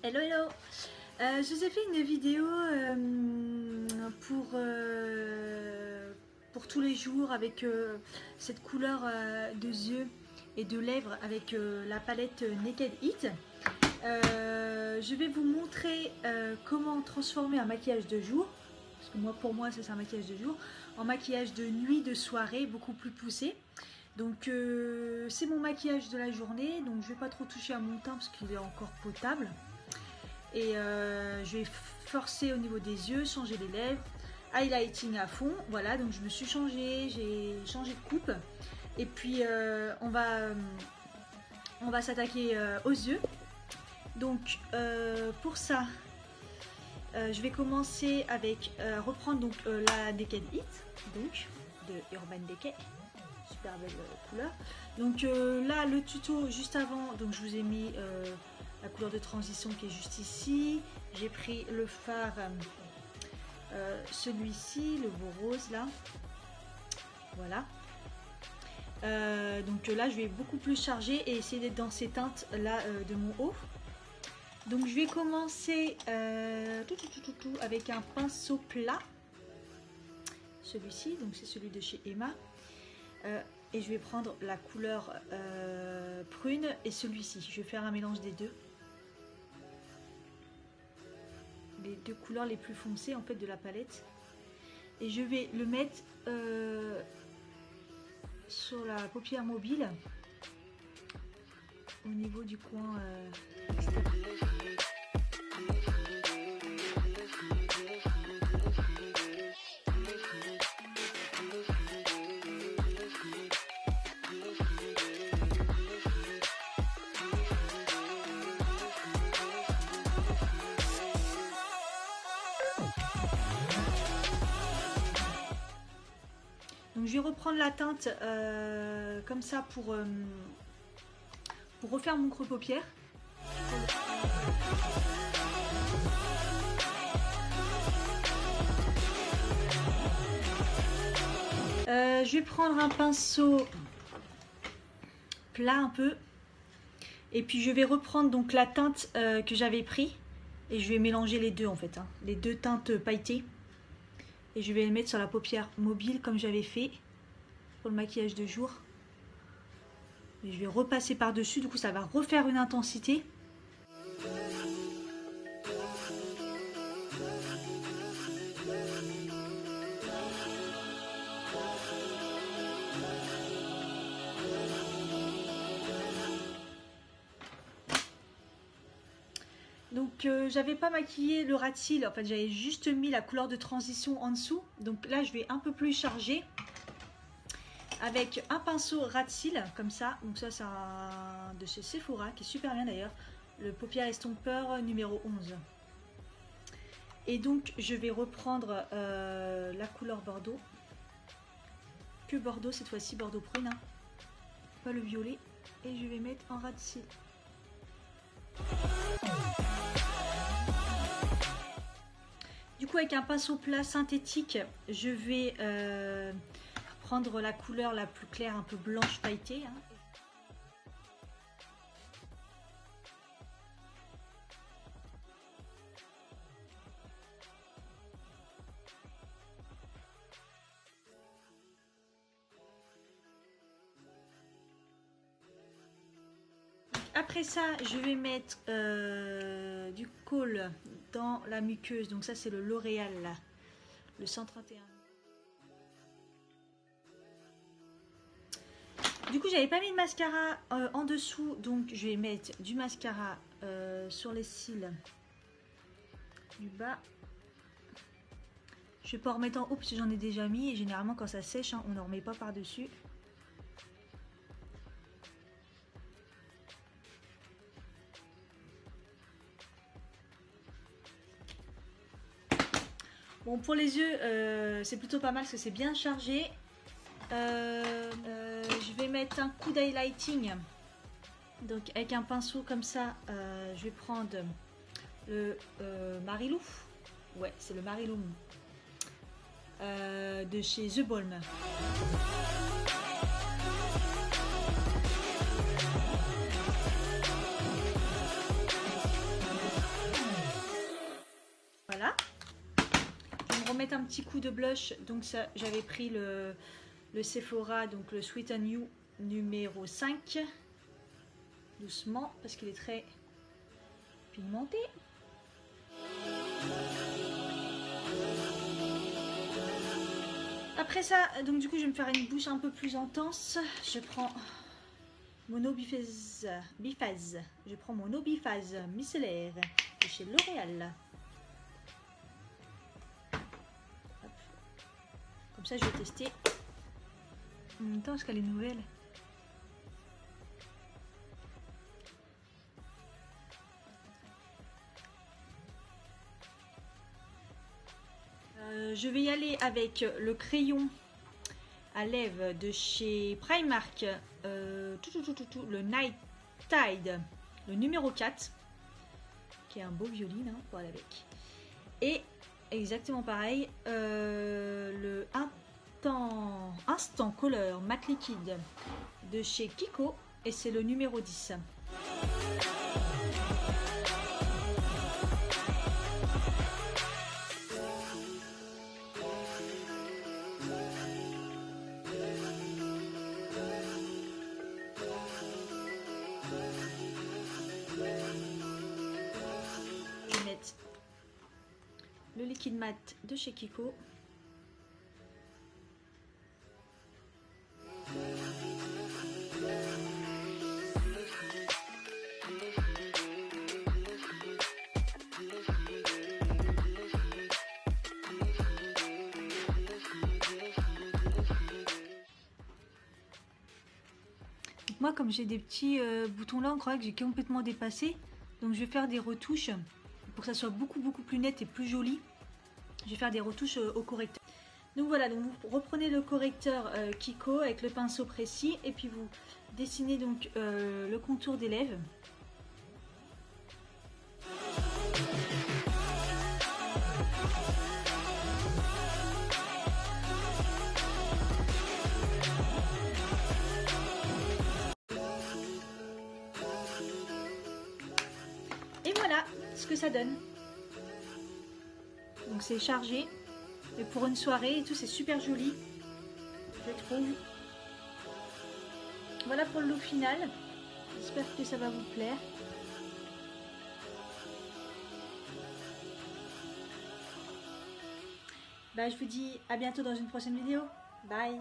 Hello hello. Je vous ai fait une vidéo pour tous les jours avec cette couleur de yeux et de lèvres avec la palette Naked Heat. Je vais vous montrer comment transformer un maquillage de jour, parce que pour moi c'est un maquillage de jour, en maquillage de nuit, de soirée, beaucoup plus poussé. Donc c'est mon maquillage de la journée, donc je vais pas trop toucher à mon teint parce qu'il est encore potable. Et je vais forcer au niveau des yeux, changer les lèvres, highlighting à fond. Voilà, donc je me suis changée, j'ai changé de coupe. Et puis on va s'attaquer aux yeux. Donc pour ça, je vais commencer avec reprendre donc la Naked Heat, donc de Urban Decay. Super belle couleur. Donc là le tuto juste avant, donc je vous ai mis la couleur de transition qui est juste ici. J'ai pris le fard, celui-ci, le beau rose là. Voilà. Donc là je vais beaucoup plus charger et essayer d'être dans ces teintes là de mon haut. Donc je vais commencer avec un pinceau plat. Celui-ci, donc c'est celui de chez Emma. Et je vais prendre la couleur prune et celui-ci. Je vais faire un mélange des deux. Les deux couleurs les plus foncées en fait de la palette. Et je vais le mettre sur la paupière mobile. Au niveau du coin externe. Donc je vais reprendre la teinte comme ça pour refaire mon creux paupière. Je vais prendre un pinceau plat un peu et puis je vais reprendre donc la teinte que j'avais pris et je vais mélanger les deux en fait, hein, les deux teintes pailletées. Et je vais le mettre sur la paupière mobile comme j'avais fait pour le maquillage de jour. Et je vais repasser par-dessus, du coup ça va refaire une intensité. Donc j'avais pas maquillé le ras de cils, en fait j'avais juste mis la couleur de transition en dessous. Donc là je vais un peu plus charger avec un pinceau ras de cils comme ça. Donc ça c'est un de chez Sephora qui est super bien d'ailleurs, le paupière estompeur numéro 11. Et donc je vais reprendre la couleur bordeaux, que bordeaux cette fois-ci, bordeaux prune, hein, pas le violet, et je vais mettre en ras de cils. Du coup avec un pinceau plat synthétique, je vais prendre la couleur la plus claire, un peu blanche pailletée, hein. Après ça, je vais mettre du kohl dans la muqueuse. Donc ça, c'est le L'Oréal, là, le 131. Du coup, j'avais pas mis de mascara en dessous. Donc, je vais mettre du mascara sur les cils du bas. Je vais pas en remettre en haut parce que j'en ai déjà mis. Et généralement, quand ça sèche, hein, on ne remet pas par-dessus. Bon, pour les yeux, c'est plutôt pas mal parce que c'est bien chargé. Je vais mettre un coup d'highlighting. Donc avec un pinceau comme ça, je vais prendre le Marilou. Ouais, c'est le Marilou de chez The Balm. mettre un petit coup de blush. Donc ça, j'avais pris le Sephora, donc le Sweet and You numéro 5. Doucement, parce qu'il est très pigmenté. Après ça, donc du coup, je vais me faire une bouche un peu plus intense. Je prends mon eau biphase. Je prends mon eau biphase micellaire de chez L'Oréal. Comme ça, je vais tester. En même temps, est-ce qu'elle est nouvelle? Je vais y aller avec le crayon à lèvres de chez Primark, le Night Tide, le numéro 4, qui est un beau violine hein, pour aller avec. Et exactement pareil, le Instant Color Matte Liquide de chez Kiko, et c'est le numéro 10. Le liquide mat de chez Kiko. Moi, comme j'ai des petits boutons là, on croit que j'ai complètement dépassé. Donc je vais faire des retouches pour que ça soit beaucoup plus net et plus joli. Je vais faire des retouches au correcteur. Donc voilà, donc vous reprenez le correcteur Kiko avec le pinceau précis et puis vous dessinez donc le contour des lèvres. Et voilà ce que ça donne. Donc c'est chargé. Et pour une soirée et tout, c'est super joli. Je trouve. Voilà pour le look final. J'espère que ça va vous plaire. Bah, je vous dis à bientôt dans une prochaine vidéo. Bye!